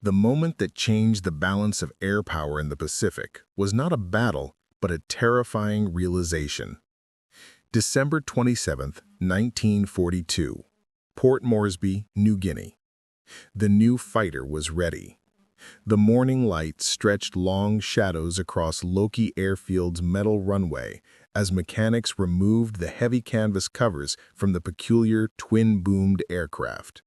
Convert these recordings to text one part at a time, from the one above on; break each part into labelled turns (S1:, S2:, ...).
S1: The moment that changed the balance of air power in the Pacific was not a battle, but a terrifying realization. December 27, 1942, Port Moresby, New Guinea. The new fighter was ready. The morning light stretched long shadows across Loki Airfield's metal runway as mechanics removed the heavy canvas covers from the peculiar twin-boomed aircraft.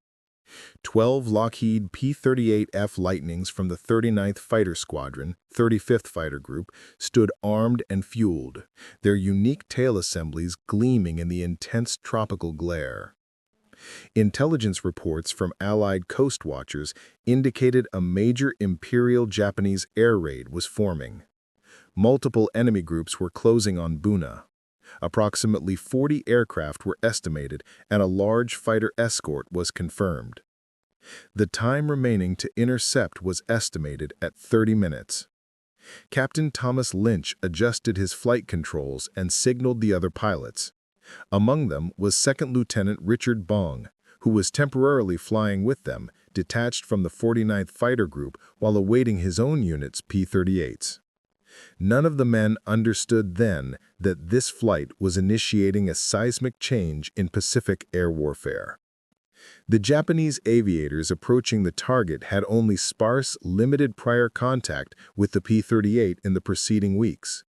S1: 12 Lockheed P-38 Lightnings from the 39th Fighter Squadron, 35th Fighter Group, stood armed and fueled, their unique tail assemblies gleaming in the intense tropical glare. Intelligence reports from Allied coast watchers indicated a major Imperial Japanese air raid was forming. Multiple enemy groups were closing on Buna. Approximately 40 aircraft were estimated, and a large fighter escort was confirmed. The time remaining to intercept was estimated at 30 minutes. Captain Thomas Lynch adjusted his flight controls and signaled the other pilots. Among them was Second Lieutenant Richard Bong, who was temporarily flying with them, detached from the 49th Fighter Group while awaiting his own unit's P-38s. None of the men understood then that this flight was initiating a seismic change in Pacific air warfare. The Japanese aviators approaching the target had only sparse, limited prior contact with the P-38 in the preceding weeks.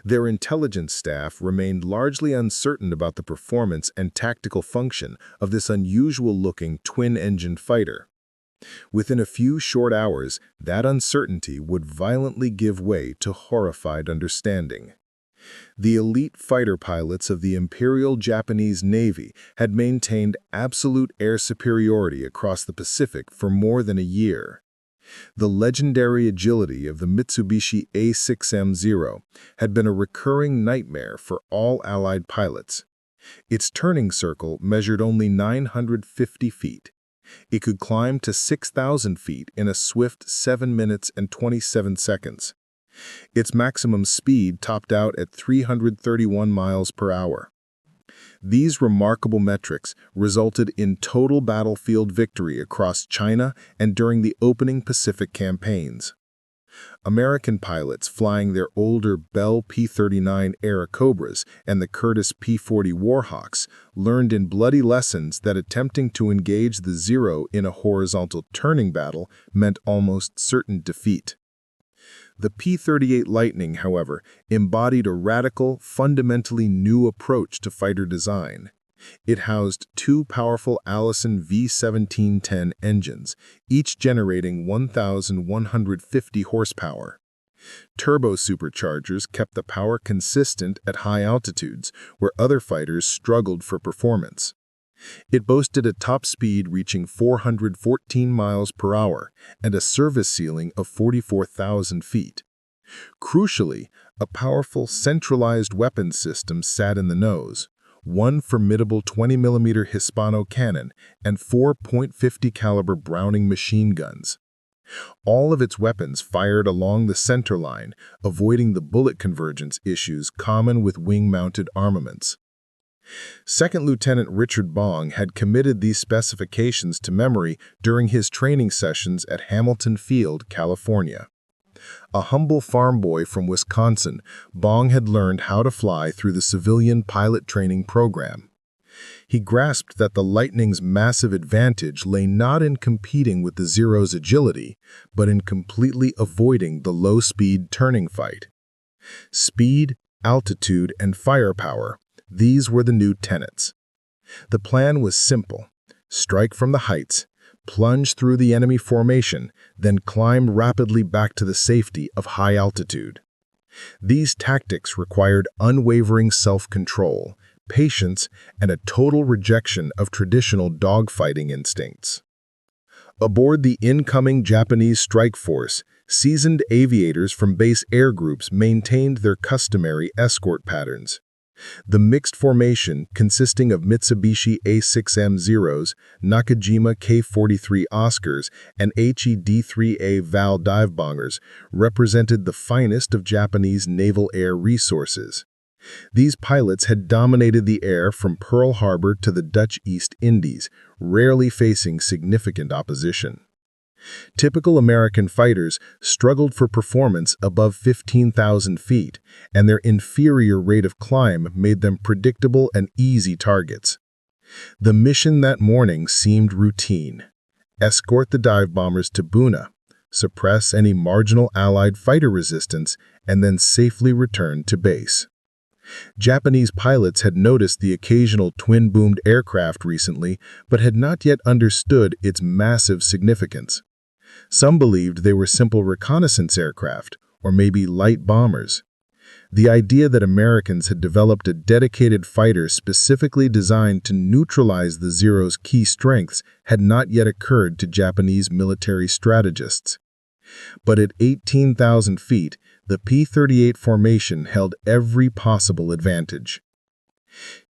S1: Their intelligence staff remained largely uncertain about the performance and tactical function of this unusual-looking twin-engined fighter. Within a few short hours, that uncertainty would violently give way to horrified understanding. The elite fighter pilots of the Imperial Japanese Navy had maintained absolute air superiority across the Pacific for more than a year. The legendary agility of the Mitsubishi A6M Zero had been a recurring nightmare for all Allied pilots. Its turning circle measured only 950 feet. It could climb to 6,000 feet in a swift 7 minutes and 27 seconds. Its maximum speed topped out at 331 miles per hour. These remarkable metrics resulted in total battlefield victory across China and during the opening Pacific campaigns. American pilots flying their older Bell P-39 Cobras and the Curtiss P-40 Warhawks learned in bloody lessons that attempting to engage the Zero in a horizontal turning battle meant almost certain defeat. The P-38 Lightning, however, embodied a radical, fundamentally new approach to fighter design. It housed two powerful Allison V-1710 engines, each generating 1,150 horsepower. Turbo superchargers kept the power consistent at high altitudes, where other fighters struggled for performance. It boasted a top speed reaching 414 miles per hour and a service ceiling of 44,000 feet. Crucially, a powerful centralized weapons system sat in the nose, one formidable 20mm Hispano cannon and 4 .50 caliber Browning machine guns. All of its weapons fired along the center line, avoiding the bullet convergence issues common with wing-mounted armaments. Second Lieutenant Richard Bong had committed these specifications to memory during his training sessions at Hamilton Field, California. A humble farm boy from Wisconsin, Bong had learned how to fly through the civilian pilot training program. He grasped that the Lightning's massive advantage lay not in competing with the Zero's agility, but in completely avoiding the low-speed turning fight. Speed, altitude, and firepower, these were the new tenets. The plan was simple: strike from the heights, plunge through the enemy formation, then climb rapidly back to the safety of high altitude. These tactics required unwavering self-control, patience, and a total rejection of traditional dogfighting instincts. Aboard the incoming Japanese strike force, seasoned aviators from base air groups maintained their customary escort patterns. The mixed formation, consisting of Mitsubishi A6M Zeros, Nakajima K-43 Oscars, and HE-D3A Val divebombers, represented the finest of Japanese naval air resources. These pilots had dominated the air from Pearl Harbor to the Dutch East Indies, rarely facing significant opposition. Typical American fighters struggled for performance above 15,000 feet, and their inferior rate of climb made them predictable and easy targets. The mission that morning seemed routine. Escort the dive bombers to Buna, suppress any marginal Allied fighter resistance, and then safely return to base. Japanese pilots had noticed the occasional twin-boomed aircraft recently, but had not yet understood its massive significance. Some believed they were simple reconnaissance aircraft, or maybe light bombers. The idea that Americans had developed a dedicated fighter specifically designed to neutralize the Zero's key strengths had not yet occurred to Japanese military strategists. But at 18,000 feet, the P-38 formation held every possible advantage.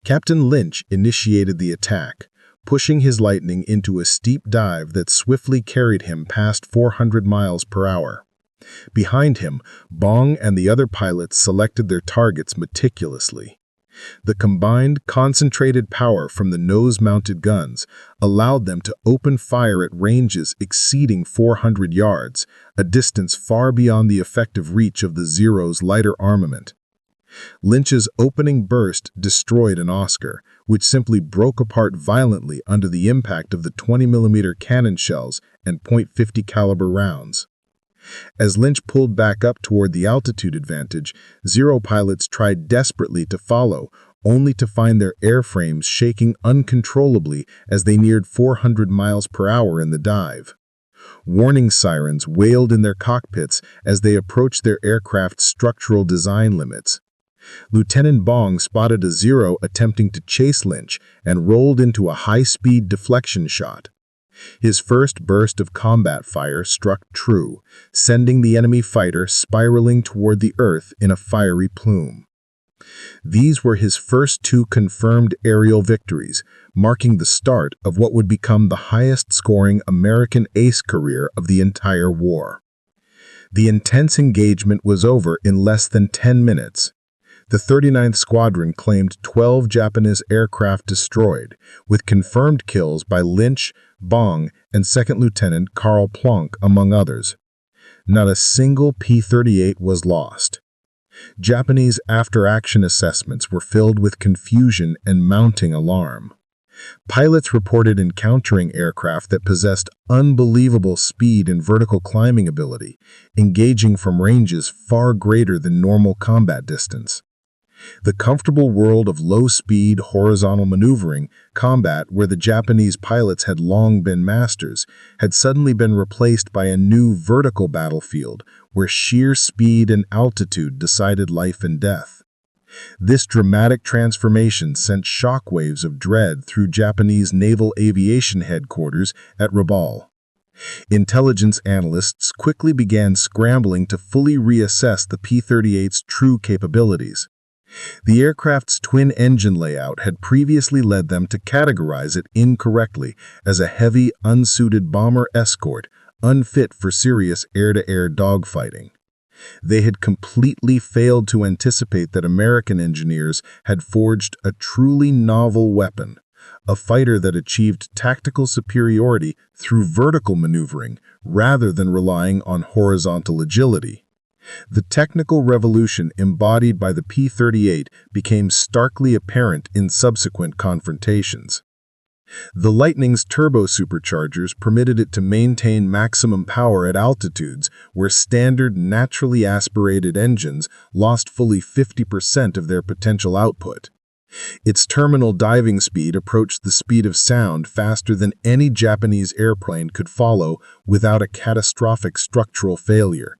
S1: Captain Lynch initiated the attack, pushing his Lightning into a steep dive that swiftly carried him past 400 miles per hour. Behind him, Bong and the other pilots selected their targets meticulously. The combined, concentrated power from the nose-mounted guns allowed them to open fire at ranges exceeding 400 yards, a distance far beyond the effective reach of the Zero's lighter armament. Lynch's opening burst destroyed an Oscar, which simply broke apart violently under the impact of the 20mm cannon shells and .50 caliber rounds. As Lynch pulled back up toward the altitude advantage, Zero pilots tried desperately to follow, only to find their airframes shaking uncontrollably as they neared 400 miles per hour in the dive. Warning sirens wailed in their cockpits as they approached their aircraft's structural design limits. Lieutenant Bong spotted a Zero attempting to chase Lynch and rolled into a high-speed deflection shot. His first burst of combat fire struck true, sending the enemy fighter spiraling toward the earth in a fiery plume. These were his first two confirmed aerial victories, marking the start of what would become the highest-scoring American ace career of the entire war. The intense engagement was over in less than 10 minutes. The 39th Squadron claimed 12 Japanese aircraft destroyed, with confirmed kills by Lynch, Bong, and Second Lieutenant Karl Plonk, among others. Not a single P-38 was lost. Japanese after-action assessments were filled with confusion and mounting alarm. Pilots reported encountering aircraft that possessed unbelievable speed and vertical climbing ability, engaging from ranges far greater than normal combat distance. The comfortable world of low-speed, horizontal maneuvering combat, where the Japanese pilots had long been masters, had suddenly been replaced by a new vertical battlefield where sheer speed and altitude decided life and death. This dramatic transformation sent shockwaves of dread through Japanese Naval Aviation Headquarters at Rabaul. Intelligence analysts quickly began scrambling to fully reassess the P-38's true capabilities. The aircraft's twin-engine layout had previously led them to categorize it incorrectly as a heavy, unsuited bomber escort, unfit for serious air-to-air dogfighting. They had completely failed to anticipate that American engineers had forged a truly novel weapon, a fighter that achieved tactical superiority through vertical maneuvering rather than relying on horizontal agility. The technical revolution embodied by the P-38 became starkly apparent in subsequent confrontations. The Lightning's turbo-superchargers permitted it to maintain maximum power at altitudes where standard naturally aspirated engines lost fully 50% of their potential output. Its terminal diving speed approached the speed of sound faster than any Japanese airplane could follow without a catastrophic structural failure.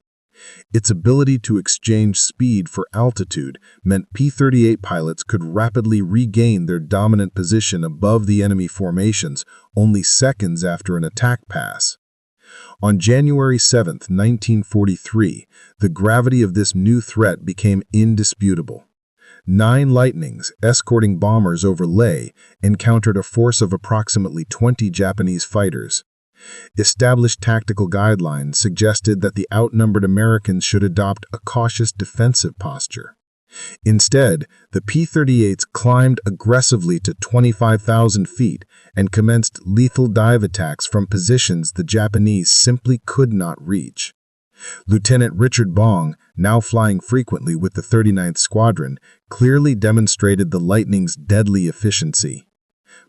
S1: Its ability to exchange speed for altitude meant P-38 pilots could rapidly regain their dominant position above the enemy formations only seconds after an attack pass. On January 7, 1943, the gravity of this new threat became indisputable. 9 Lightnings, escorting bombers over Leh, encountered a force of approximately 20 Japanese fighters. Established tactical guidelines suggested that the outnumbered Americans should adopt a cautious defensive posture. Instead, the P-38s climbed aggressively to 25,000 feet and commenced lethal dive attacks from positions the Japanese simply could not reach. Lieutenant Richard Bong, now flying frequently with the 39th Squadron, clearly demonstrated the Lightning's deadly efficiency.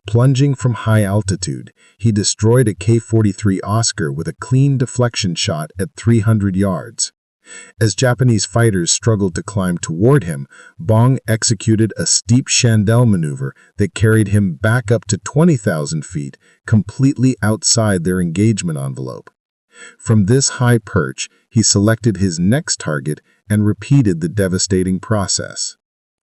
S1: Plunging from high altitude, he destroyed a K-43 Oscar with a clean deflection shot at 300 yards. As Japanese fighters struggled to climb toward him, Bong executed a steep chandelle maneuver that carried him back up to 20,000 feet, completely outside their engagement envelope. From this high perch, he selected his next target and repeated the devastating process.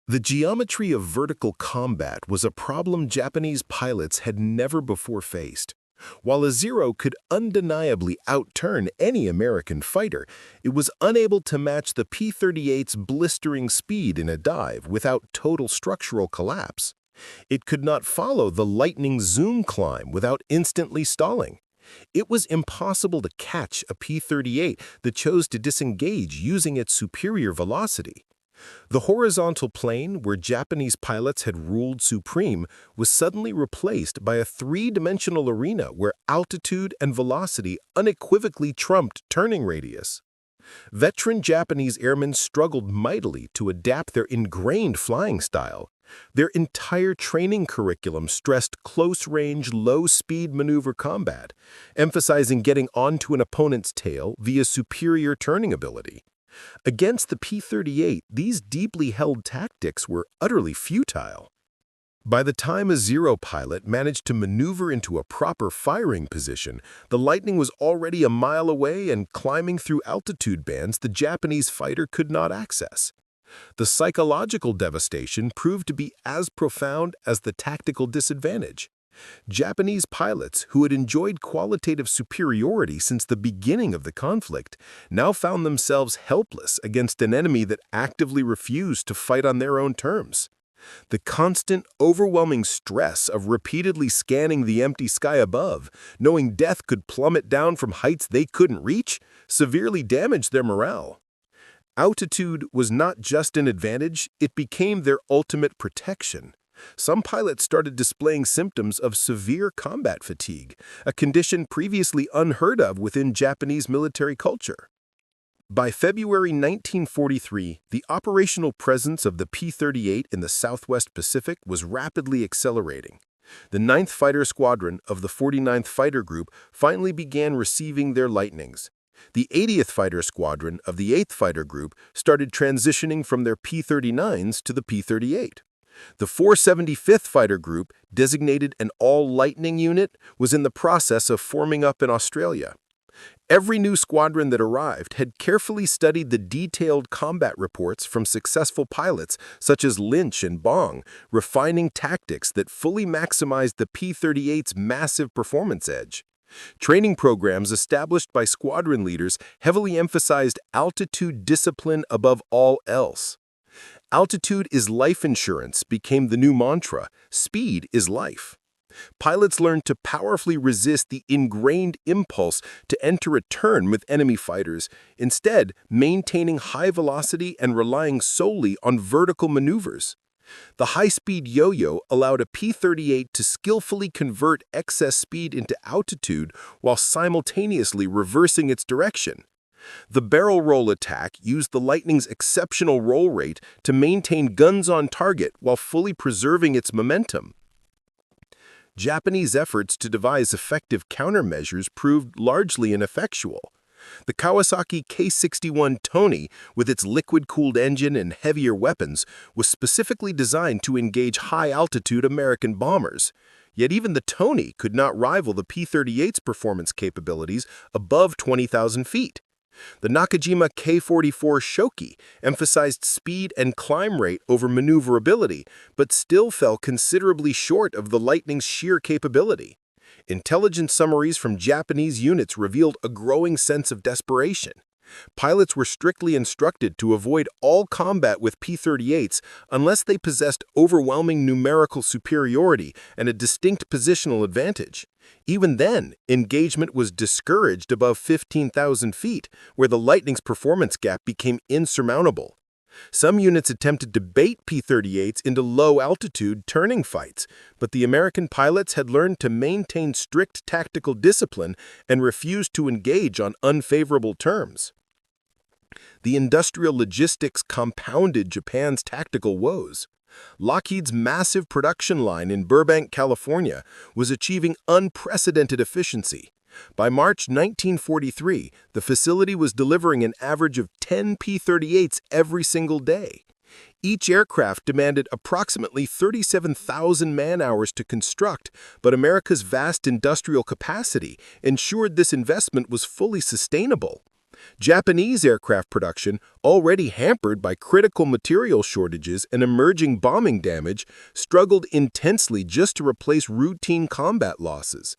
S2: The geometry of vertical combat was a problem Japanese pilots had never before faced. While a Zero could undeniably outturn any American fighter, it was unable to match the P-38's blistering speed in a dive without total structural collapse. It could not follow the Lightning's zoom climb without instantly stalling. It was impossible to catch a P-38 that chose to disengage using its superior velocity. The horizontal plane, where Japanese pilots had ruled supreme, was suddenly replaced by a three-dimensional arena where altitude and velocity unequivocally trumped turning radius. Veteran Japanese airmen struggled mightily to adapt their ingrained flying style. Their entire training curriculum stressed close-range, low-speed maneuver combat, emphasizing getting onto an opponent's tail via superior turning ability. Against the P-38, these deeply held tactics were utterly futile. By the time a Zero pilot managed to maneuver into a proper firing position, the Lightning was already a mile away and climbing through altitude bands the Japanese fighter could not access. The psychological devastation proved to be as profound as the tactical disadvantage. Japanese pilots, who had enjoyed qualitative superiority since the beginning of the conflict, now found themselves helpless against an enemy that actively refused to fight on their own terms. The constant, overwhelming stress of repeatedly scanning the empty sky above, knowing death could plummet down from heights they couldn't reach, severely damaged their morale. Altitude was not just an advantage, it became their ultimate protection. Some pilots started displaying symptoms of severe combat fatigue, a condition previously unheard of within Japanese military culture. By February 1943, the operational presence of the P-38 in the Southwest Pacific was rapidly accelerating. The 9th Fighter Squadron of the 49th Fighter Group finally began receiving their Lightnings. The 80th Fighter Squadron of the 8th Fighter Group started transitioning from their P-39s to the P-38. The 475th Fighter Group, designated an all-Lightning unit, was in the process of forming up in Australia. Every new squadron that arrived had carefully studied the detailed combat reports from successful pilots such as Lynch and Bong, refining tactics that fully maximized the P-38's massive performance edge. Training programs established by squadron leaders heavily emphasized altitude discipline above all else. Altitude is life insurance became the new mantra. Speed is life. Pilots learned to powerfully resist the ingrained impulse to enter a turn with enemy fighters, instead maintaining high velocity and relying solely on vertical maneuvers. The high-speed yo-yo allowed a P-38 to skillfully convert excess speed into altitude while simultaneously reversing its direction. The barrel roll attack used the Lightning's exceptional roll rate to maintain guns on target while fully preserving its momentum. Japanese efforts to devise effective countermeasures proved largely ineffectual. The Kawasaki K-61 Tony, with its liquid-cooled engine and heavier weapons, was specifically designed to engage high-altitude American bombers. Yet even the Tony could not rival the P-38's performance capabilities above 20,000 feet. The Nakajima K-44 Shoki emphasized speed and climb rate over maneuverability, but still fell considerably short of the Lightning's sheer capability. Intelligence summaries from Japanese units revealed a growing sense of desperation. Pilots were strictly instructed to avoid all combat with P-38s unless they possessed overwhelming numerical superiority and a distinct positional advantage. Even then, engagement was discouraged above 15,000 feet, where the Lightning's performance gap became insurmountable. Some units attempted to bait P-38s into low-altitude turning fights, but the American pilots had learned to maintain strict tactical discipline and refused to engage on unfavorable terms. The industrial logistics compounded Japan's tactical woes. Lockheed's massive production line in Burbank, California, was achieving unprecedented efficiency. By March 1943, the facility was delivering an average of 10 P-38s every single day. Each aircraft demanded approximately 37,000 man-hours to construct, but America's vast industrial capacity ensured this investment was fully sustainable. Japanese aircraft production, already hampered by critical material shortages and emerging bombing damage, struggled intensely just to replace routine combat losses.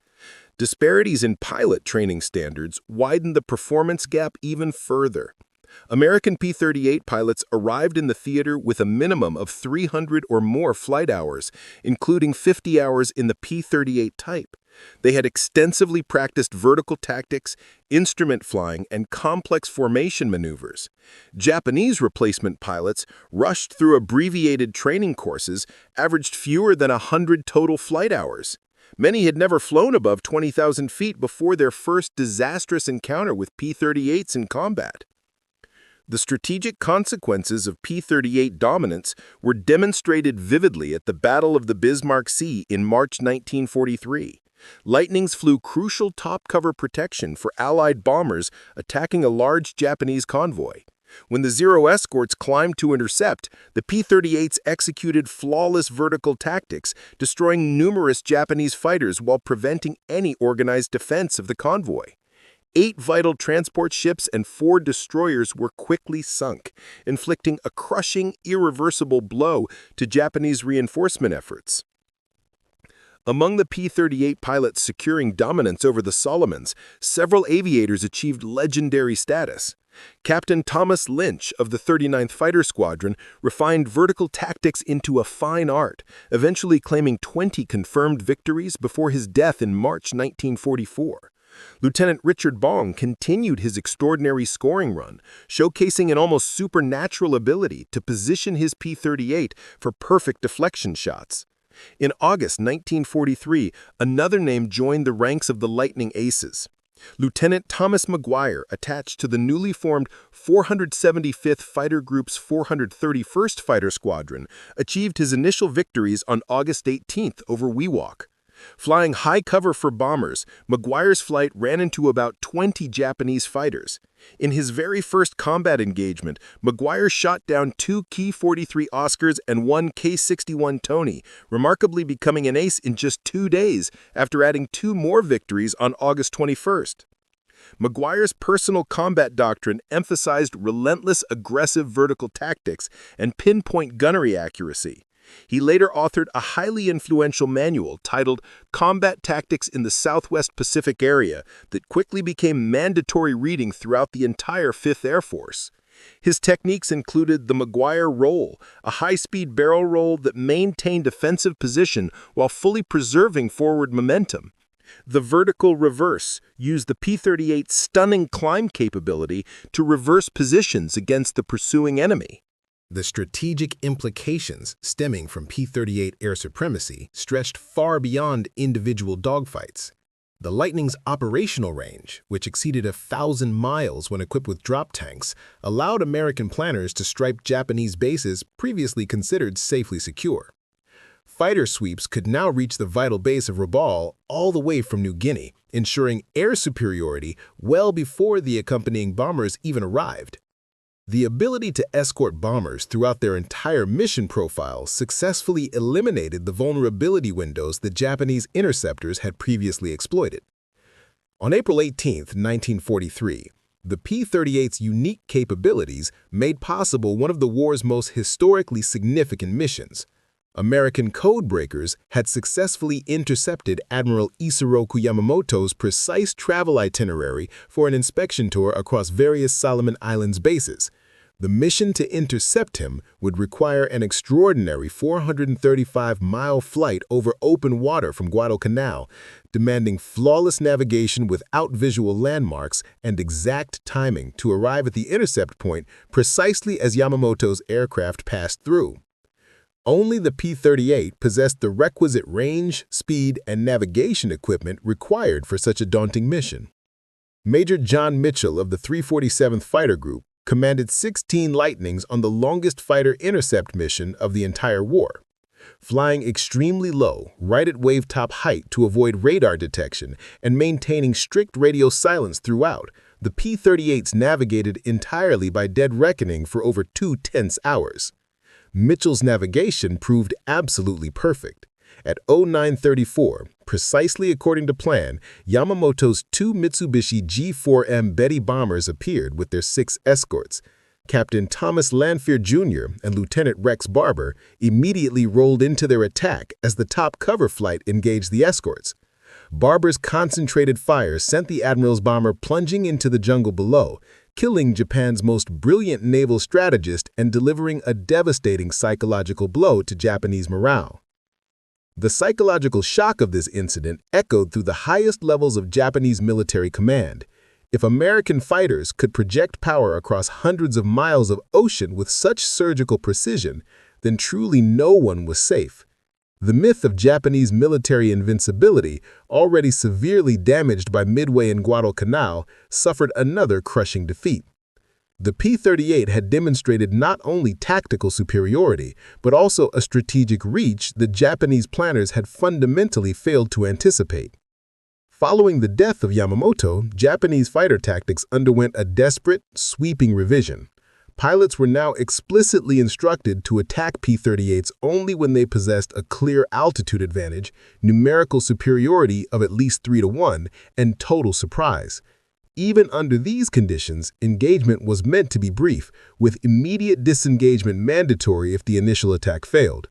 S2: Disparities in pilot training standards widened the performance gap even further. American P-38 pilots arrived in the theater with a minimum of 300 or more flight hours, including 50 hours in the P-38 type. They had extensively practiced vertical tactics, instrument flying, and complex formation maneuvers. Japanese replacement pilots rushed through abbreviated training courses, averaged fewer than 100 total flight hours. Many had never flown above 20,000 feet before their first disastrous encounter with P-38s in combat. The strategic consequences of P-38 dominance were demonstrated vividly at the Battle of the Bismarck Sea in March 1943. Lightnings flew crucial top-cover protection for Allied bombers attacking a large Japanese convoy. When the Zero escorts climbed to intercept, the P-38s executed flawless vertical tactics, destroying numerous Japanese fighters while preventing any organized defense of the convoy. 8 vital transport ships and 4 destroyers were quickly sunk, inflicting a crushing, irreversible blow to Japanese reinforcement efforts. Among the P-38 pilots securing dominance over the Solomons, several aviators achieved legendary status. Captain Thomas Lynch of the 39th Fighter Squadron refined vertical tactics into a fine art, eventually claiming 20 confirmed victories before his death in March 1944. Lieutenant Richard Bong continued his extraordinary scoring run, showcasing an almost supernatural ability to position his P-38 for perfect deflection shots. In August 1943, another name joined the ranks of the Lightning Aces. Lieutenant Thomas McGuire, attached to the newly formed 475th Fighter Group's 431st Fighter Squadron, achieved his initial victories on August 18th over Wewak. Flying high cover for bombers, McGuire's flight ran into about 20 Japanese fighters. In his very first combat engagement, McGuire shot down 2 Ki-43 Oscars and 1 K-61 Tony, remarkably becoming an ace in just 2 days after adding 2 more victories on August 21st. McGuire's personal combat doctrine emphasized relentless aggressive vertical tactics and pinpoint gunnery accuracy. He later authored a highly influential manual titled Combat Tactics in the Southwest Pacific Area that quickly became mandatory reading throughout the entire 5th Air Force. His techniques included the McGuire roll, a high-speed barrel roll that maintained defensive position while fully preserving forward momentum. The vertical reverse used the P-38's stunning climb capability to reverse positions against the pursuing enemy.
S1: The strategic implications stemming from P-38 air supremacy stretched far beyond individual dogfights. The Lightning's operational range, which exceeded 1,000 miles when equipped with drop tanks, allowed American planners to strike Japanese bases previously considered safely secure. Fighter sweeps could now reach the vital base of Rabaul all the way from New Guinea, ensuring air superiority well before the accompanying bombers even arrived. The ability to escort bombers throughout their entire mission profile successfully eliminated the vulnerability windows the Japanese interceptors had previously exploited. On April 18, 1943, the P-38's unique capabilities made possible one of the war's most historically significant missions. American codebreakers had successfully intercepted Admiral Isoroku Yamamoto's precise travel itinerary for an inspection tour across various Solomon Islands bases.
S2: The mission to intercept him would require an extraordinary 435-mile flight over open water from Guadalcanal, demanding flawless navigation without visual landmarks and exact timing to arrive at the intercept point precisely as Yamamoto's aircraft passed through. Only the P-38 possessed the requisite range, speed, and navigation equipment required for such a daunting mission. Major John Mitchell of the 347th Fighter Group commanded 16 Lightnings on the longest fighter intercept mission of the entire war. Flying extremely low, right at wave-top height to avoid radar detection and maintaining strict radio silence throughout, the P-38s navigated entirely by dead reckoning for over 2 tense hours. Mitchell's navigation proved absolutely perfect. At 0934, precisely according to plan, Yamamoto's 2 Mitsubishi G4M Betty bombers appeared with their 6 escorts. Captain Thomas Lanfear Jr. and Lieutenant Rex Barber immediately rolled into their attack as the top cover flight engaged the escorts. Barber's concentrated fire sent the Admiral's bomber plunging into the jungle below, killing Japan's most brilliant naval strategist and delivering a devastating psychological blow to Japanese morale. The psychological shock of this incident echoed through the highest levels of Japanese military command. If American fighters could project power across hundreds of miles of ocean with such surgical precision, then truly no one was safe. The myth of Japanese military invincibility, already severely damaged by Midway and Guadalcanal, suffered another crushing defeat. The P-38 had demonstrated not only tactical superiority, but also a strategic reach that Japanese planners had fundamentally failed to anticipate. Following the death of Yamamoto, Japanese fighter tactics underwent a desperate, sweeping revision. Pilots were now explicitly instructed to attack P-38s only when they possessed a clear altitude advantage, numerical superiority of at least 3-1, and total surprise. Even under these conditions, engagement was meant to be brief, with immediate disengagement mandatory if the initial attack failed.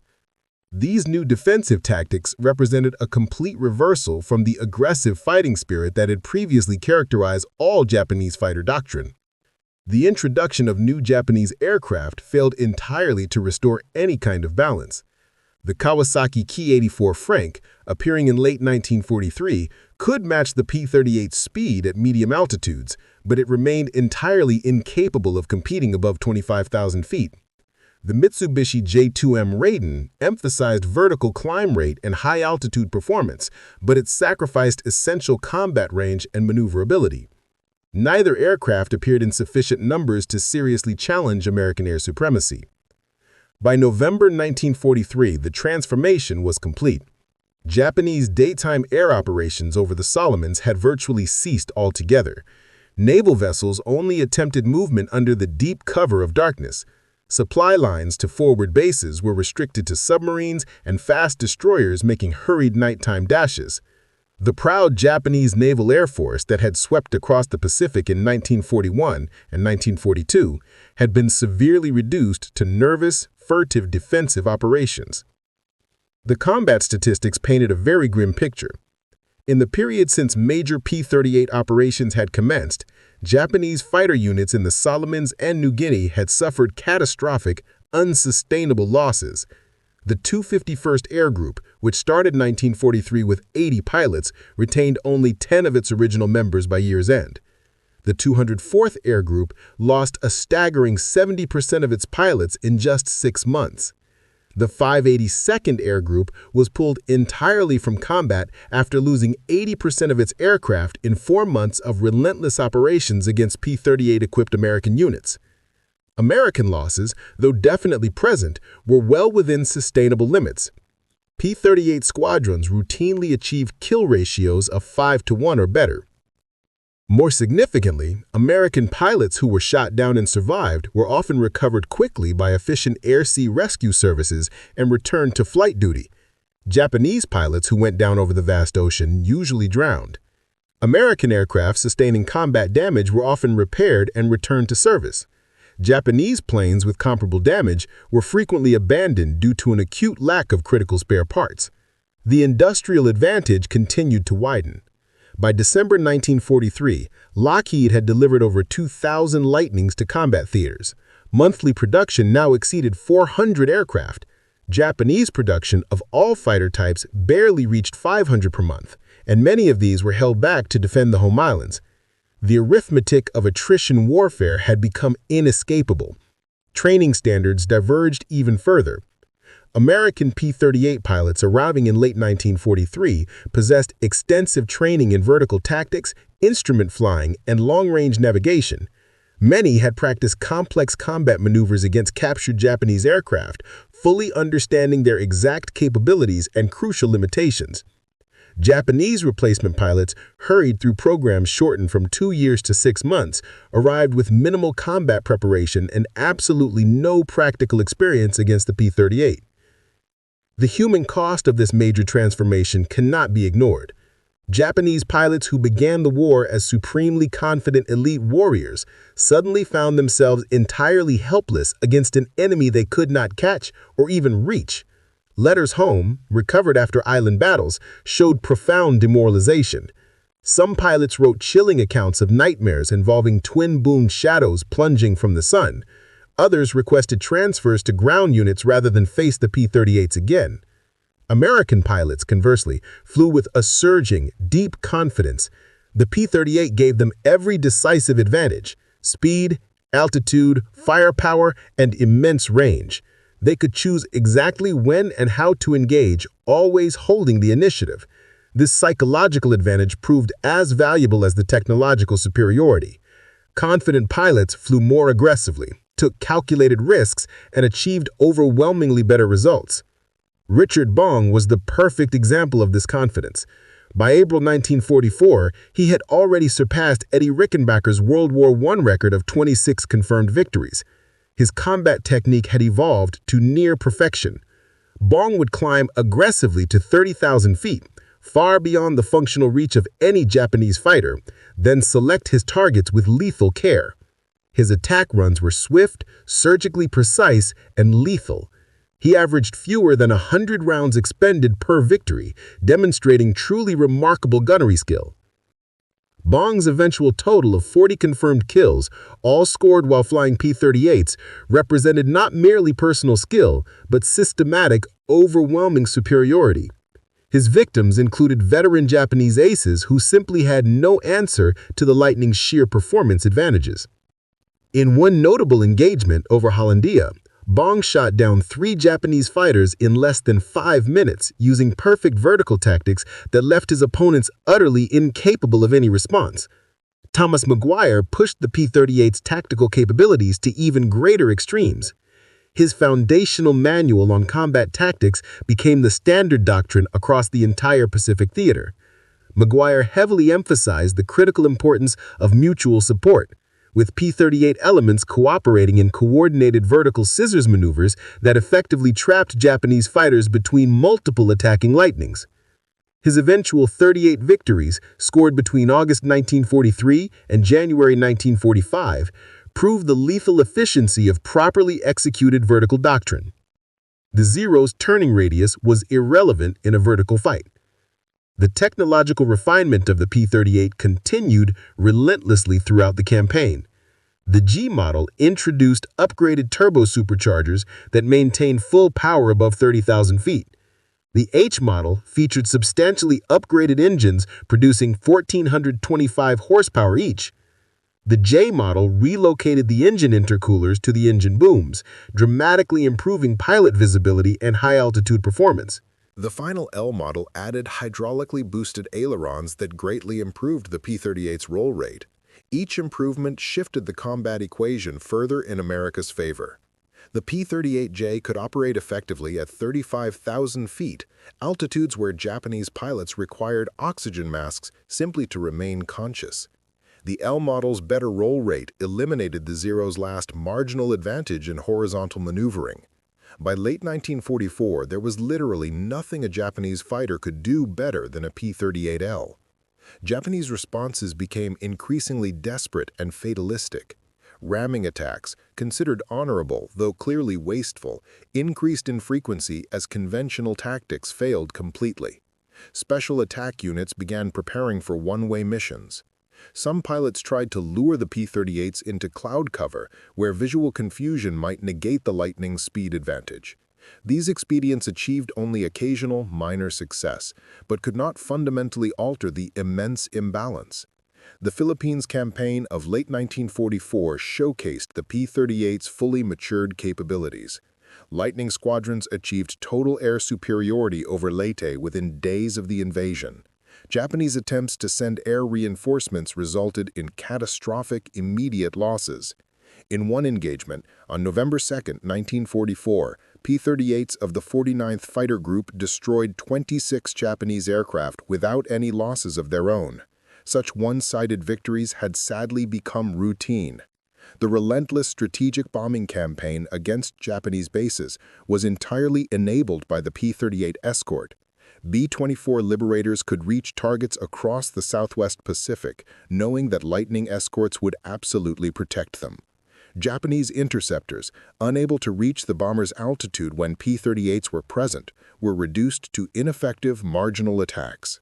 S2: These new defensive tactics represented a complete reversal from the aggressive fighting spirit that had previously characterized all Japanese fighter doctrine. The introduction of new Japanese aircraft failed entirely to restore any kind of balance. The Kawasaki Ki-84 Frank, appearing in late 1943, could match the P-38's speed at medium altitudes, but it remained entirely incapable of competing above 25,000 feet. The Mitsubishi J2M Raiden emphasized vertical climb rate and high-altitude performance, but it sacrificed essential combat range and maneuverability. Neither aircraft appeared in sufficient numbers to seriously challenge American air supremacy. By November 1943, the transformation was complete. Japanese daytime air operations over the Solomons had virtually ceased altogether. Naval vessels only attempted movement under the deep cover of darkness. Supply lines to forward bases were restricted to submarines and fast destroyers making hurried nighttime dashes. The proud Japanese Naval Air Force that had swept across the Pacific in 1941 and 1942 had been severely reduced to nervous, furtive defensive operations. The combat statistics painted a very grim picture. In the period since major P-38 operations had commenced, Japanese fighter units in the Solomons and New Guinea had suffered catastrophic, unsustainable losses. The 251st Air Group, which started 1943 with 80 pilots, retained only 10 of its original members by year's end. The 204th Air Group lost a staggering 70% of its pilots in just 6 months. The 582nd Air Group was pulled entirely from combat after losing 80% of its aircraft in 4 months of relentless operations against P-38-equipped American units. American losses, though definitely present, were well within sustainable limits. P-38 squadrons routinely achieved kill ratios of 5-to-1 or better. More significantly, American pilots who were shot down and survived were often recovered quickly by efficient air-sea rescue services and returned to flight duty. Japanese pilots who went down over the vast ocean usually drowned. American aircraft sustaining combat damage were often repaired and returned to service. Japanese planes with comparable damage were frequently abandoned due to an acute lack of critical spare parts. The industrial advantage continued to widen. By December 1943, Lockheed had delivered over 2,000 Lightnings to combat theaters.
S3: Monthly production now exceeded 400 aircraft. Japanese production of all fighter types barely reached 500 per month, and many of these were held back to defend the home islands. The arithmetic of attrition warfare had become inescapable. Training standards diverged even further. American P-38 pilots arriving in late 1943 possessed extensive training in vertical tactics, instrument flying, and long-range navigation. Many had practiced complex combat maneuvers against captured Japanese aircraft, fully understanding their exact capabilities and crucial limitations. Japanese replacement pilots, hurried through programs shortened from 2 years to 6 months, arrived with minimal combat preparation and absolutely no practical experience against the P-38. The human cost of this major transformation cannot be ignored. Japanese pilots who began the war as supremely confident elite warriors suddenly found themselves entirely helpless against an enemy they could not catch or even reach. Letters home, recovered after island battles, showed profound demoralization. Some pilots wrote chilling accounts of nightmares involving twin-boom shadows plunging from the sun. Others requested transfers to ground units rather than face the P-38s again. American pilots, conversely, flew with a surging, deep confidence. The P-38 gave them every decisive advantage: speed, altitude, firepower, and immense range. They could choose exactly when and how to engage, always holding the initiative. This psychological advantage proved as valuable as the technological superiority. Confident pilots flew more aggressively, took calculated risks, and achieved overwhelmingly better results. Richard Bong was the perfect example of this confidence. By April 1944, he had already surpassed Eddie Rickenbacker's World War I record of 26 confirmed victories. His combat technique had evolved to near perfection. Bong would climb aggressively to 30,000 feet, far beyond the functional reach of any Japanese fighter, then select his targets with lethal care. His attack runs were swift, surgically precise, and lethal. He averaged fewer than 100 rounds expended per victory, demonstrating truly remarkable gunnery skill. Bong's eventual total of 40 confirmed kills, all scored while flying P-38s, represented not merely personal skill, but systematic, overwhelming superiority. His victims included veteran Japanese aces who simply had no answer to the Lightning's sheer performance advantages. In one notable engagement over Hollandia, Bong shot down 3 Japanese fighters in less than 5 minutes using perfect vertical tactics that left his opponents utterly incapable of any response. Thomas Maguire pushed the P-38's tactical capabilities to even greater extremes. His foundational manual on combat tactics became the standard doctrine across the entire Pacific theater. Maguire heavily emphasized the critical importance of mutual support, with P-38 elements cooperating in coordinated vertical scissors maneuvers that effectively trapped Japanese fighters between multiple attacking Lightnings. His eventual 38 victories, scored between August 1943 and January 1945, proved the lethal efficiency of properly executed vertical doctrine. The Zero's turning radius was irrelevant in a vertical fight. The technological refinement of the P-38 continued relentlessly throughout the campaign. The G model introduced upgraded turbo superchargers that maintained full power above 30,000 feet. The H model featured substantially upgraded engines producing 1,425 horsepower each. The J model relocated the engine intercoolers to the engine booms, dramatically improving pilot visibility and high-altitude performance.
S2: The final L model added hydraulically boosted ailerons that greatly improved the P-38's roll rate. Each improvement shifted the combat equation further in America's favor. The P-38J could operate effectively at 35,000 feet, altitudes where Japanese pilots required oxygen masks simply to remain conscious. The L model's better roll rate eliminated the Zero's last marginal advantage in horizontal maneuvering. By late 1944, there was literally nothing a Japanese fighter could do better than a P-38L. Japanese responses became increasingly desperate and fatalistic. Ramming attacks, considered honorable though clearly wasteful, increased in frequency as conventional tactics failed completely. Special attack units began preparing for one-way missions. Some pilots tried to lure the P-38s into cloud cover, where visual confusion might negate the Lightning's speed advantage. These expedients achieved only occasional, minor success, but could not fundamentally alter the immense imbalance. The Philippines campaign of late 1944 showcased the P-38's fully matured capabilities. Lightning squadrons achieved total air superiority over Leyte within days of the invasion. Japanese attempts to send air reinforcements resulted in catastrophic, immediate losses. In one engagement, on November 2, 1944, P-38s of the 49th Fighter Group destroyed 26 Japanese aircraft without any losses of their own. Such one-sided victories had sadly become routine. The relentless strategic bombing campaign against Japanese bases was entirely enabled by the P-38 escort. B-24 Liberators could reach targets across the Southwest Pacific, knowing that Lightning escorts would absolutely protect them. Japanese interceptors, unable to reach the bomber's altitude when P-38s were present, were reduced to ineffective marginal attacks.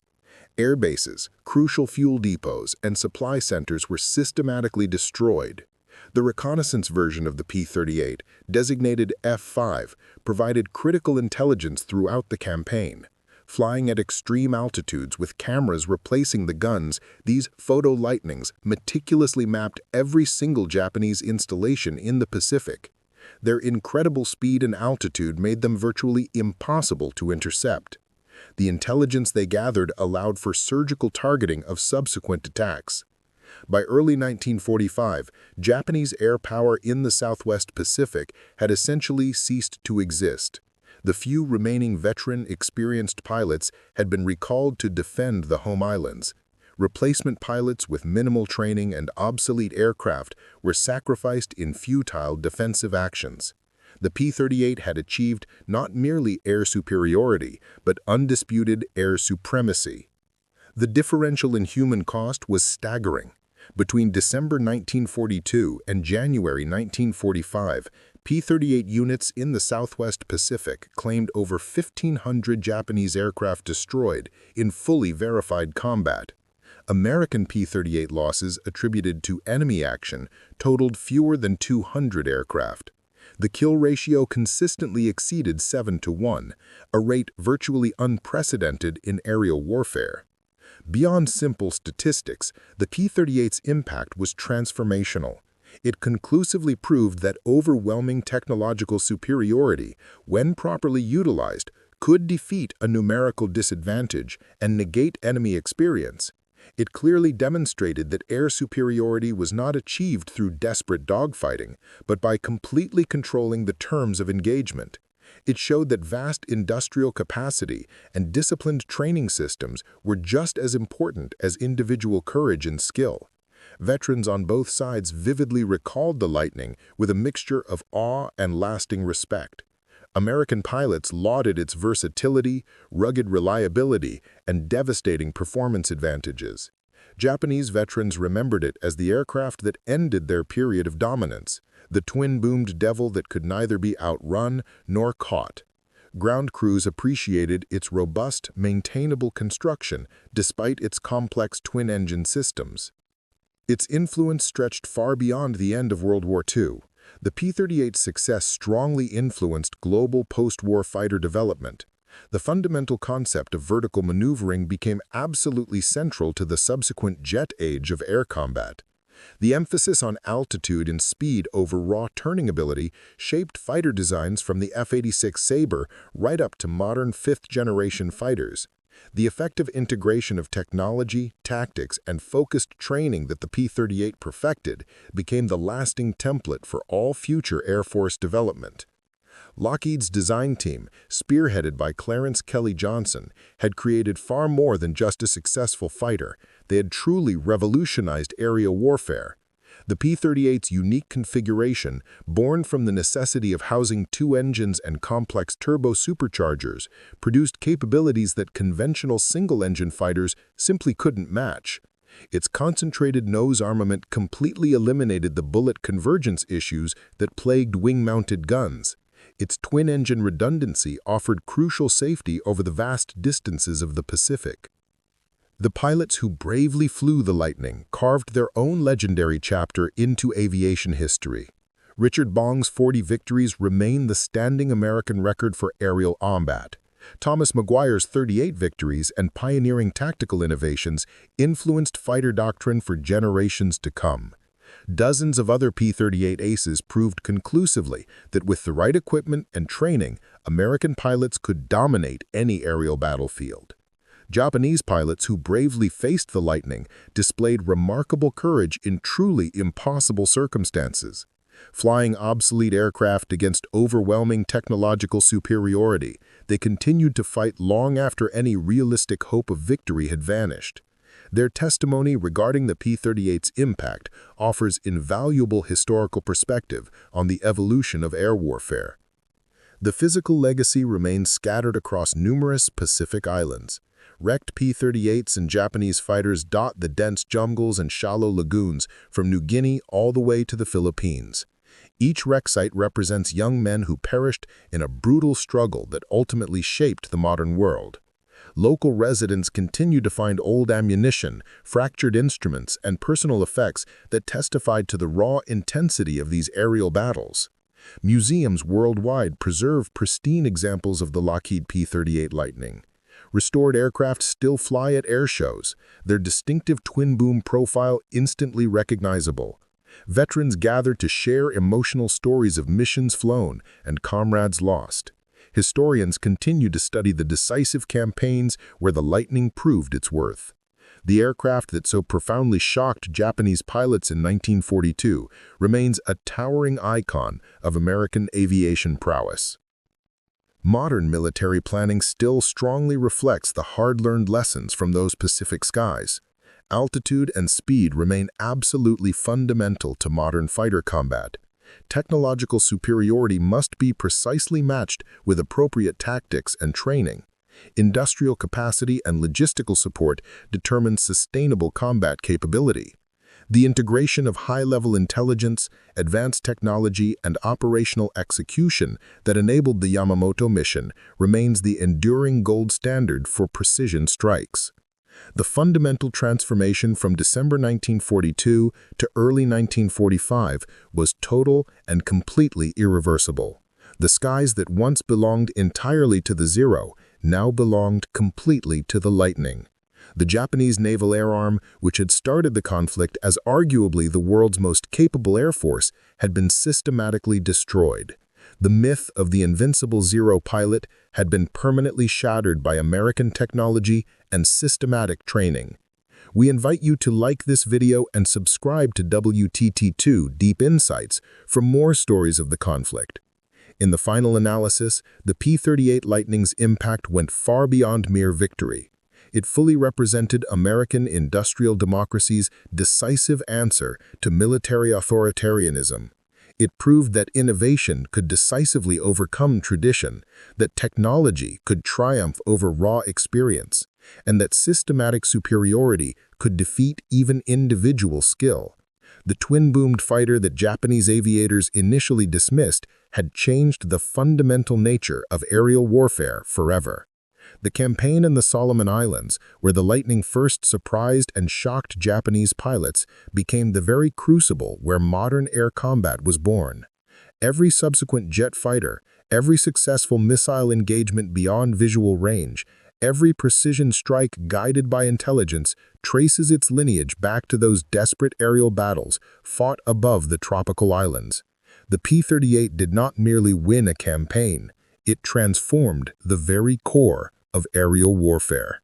S2: Air bases, crucial fuel depots, and supply centers were systematically destroyed. The reconnaissance version of the P-38, designated F-5, provided critical intelligence throughout the campaign. Flying at extreme altitudes with cameras replacing the guns, these photo lightnings meticulously mapped every single Japanese installation in the Pacific. Their incredible speed and altitude made them virtually impossible to intercept. The intelligence they gathered allowed for surgical targeting of subsequent attacks. By early 1945, Japanese air power in the Southwest Pacific had essentially ceased to exist. The few remaining veteran, experienced pilots had been recalled to defend the home islands. Replacement pilots with minimal training and obsolete aircraft were sacrificed in futile defensive actions. The P-38 had achieved not merely air superiority, but undisputed air supremacy. The differential in human cost was staggering. Between December 1942 and January 1945, P-38 units in the Southwest Pacific claimed over 1,500 Japanese aircraft destroyed in fully verified combat. American P-38 losses attributed to enemy action totaled fewer than 200 aircraft. The kill ratio consistently exceeded 7-to-1, a rate virtually unprecedented in aerial warfare. Beyond simple statistics, the P-38's impact was transformational. It conclusively proved that overwhelming technological superiority, when properly utilized, could defeat a numerical disadvantage and negate enemy experience. It clearly demonstrated that air superiority was not achieved through desperate dogfighting, but by completely controlling the terms of engagement. It showed that vast industrial capacity and disciplined training systems were just as important as individual courage and skill. Veterans on both sides vividly recalled the Lightning with a mixture of awe and lasting respect. American pilots lauded its versatility, rugged reliability, and devastating performance advantages. Japanese veterans remembered it as the aircraft that ended their period of dominance, the twin-boomed devil that could neither be outrun nor caught. Ground crews appreciated its robust, maintainable construction despite its complex twin-engine systems. Its influence stretched far beyond the end of World War II. The P-38's success strongly influenced global post-war fighter development. The fundamental concept of vertical maneuvering became absolutely central to the subsequent jet age of air combat. The emphasis on altitude and speed over raw turning ability shaped fighter designs from the F-86 Sabre right up to modern fifth-generation fighters. The effective integration of technology, tactics, and focused training that the P-38 perfected became the lasting template for all future Air Force development. Lockheed's design team, spearheaded by Clarence Kelly Johnson, had created far more than just a successful fighter. They had truly revolutionized aerial warfare. The P-38's unique configuration, born from the necessity of housing two engines and complex turbo superchargers, produced capabilities that conventional single-engine fighters simply couldn't match. Its concentrated nose armament completely eliminated the bullet convergence issues that plagued wing-mounted guns. Its twin-engine redundancy offered crucial safety over the vast distances of the Pacific. The pilots who bravely flew the Lightning carved their own legendary chapter into aviation history. Richard Bong's 40 victories remain the standing American record for aerial combat. Thomas Maguire's 38 victories and pioneering tactical innovations influenced fighter doctrine for generations to come. Dozens of other P-38 aces proved conclusively that with the right equipment and training, American pilots could dominate any aerial battlefield. Japanese pilots who bravely faced the Lightning displayed remarkable courage in truly impossible circumstances. Flying obsolete aircraft against overwhelming technological superiority, they continued to fight long after any realistic hope of victory had vanished. Their testimony regarding the P-38's impact offers invaluable historical perspective on the evolution of air warfare. The physical legacy remains scattered across numerous Pacific islands. Wrecked P-38s and Japanese fighters dot the dense jungles and shallow lagoons from New Guinea all the way to the Philippines. Each wreck site represents young men who perished in a brutal struggle that ultimately shaped the modern world. Local residents continue to find old ammunition, fractured instruments, and personal effects that testified to the raw intensity of these aerial battles. Museums worldwide preserve pristine examples of the Lockheed P-38 Lightning. Restored aircraft still fly at air shows, their distinctive twin-boom profile instantly recognizable. Veterans gather to share emotional stories of missions flown and comrades lost. Historians continue to study the decisive campaigns where the Lightning proved its worth. The aircraft that so profoundly shocked Japanese pilots in 1942 remains a towering icon of American aviation prowess. Modern military planning still strongly reflects the hard-learned lessons from those Pacific skies. Altitude and speed remain absolutely fundamental to modern fighter combat. Technological superiority must be precisely matched with appropriate tactics and training. Industrial capacity and logistical support determine sustainable combat capability. The integration of high-level intelligence, advanced technology, and operational execution that enabled the Yamamoto mission remains the enduring gold standard for precision strikes. The fundamental transformation from December 1942 to early 1945 was total and completely irreversible. The skies that once belonged entirely to the Zero now belonged completely to the Lightning. The Japanese Naval Air Arm, which had started the conflict as arguably the world's most capable air force, had been systematically destroyed. The myth of the Invincible Zero pilot had been permanently shattered by American technology and systematic training. We invite you to like this video and subscribe to WTT2 Deep Insights for more stories of the conflict. In the final analysis, the P-38 Lightning's impact went far beyond mere victory. It fully represented American industrial democracy's decisive answer to military authoritarianism. It proved that innovation could decisively overcome tradition, that technology could triumph over raw experience, and that systematic superiority could defeat even individual skill. The twin-boomed fighter that Japanese aviators initially dismissed had changed the fundamental nature of aerial warfare forever. The campaign in the Solomon Islands, where the Lightning first surprised and shocked Japanese pilots, became the very crucible where modern air combat was born. Every subsequent jet fighter, every successful missile engagement beyond visual range, every precision strike guided by intelligence traces its lineage back to those desperate aerial battles fought above the tropical islands. The P-38 did not merely win a campaign, it transformed the very core of aerial warfare.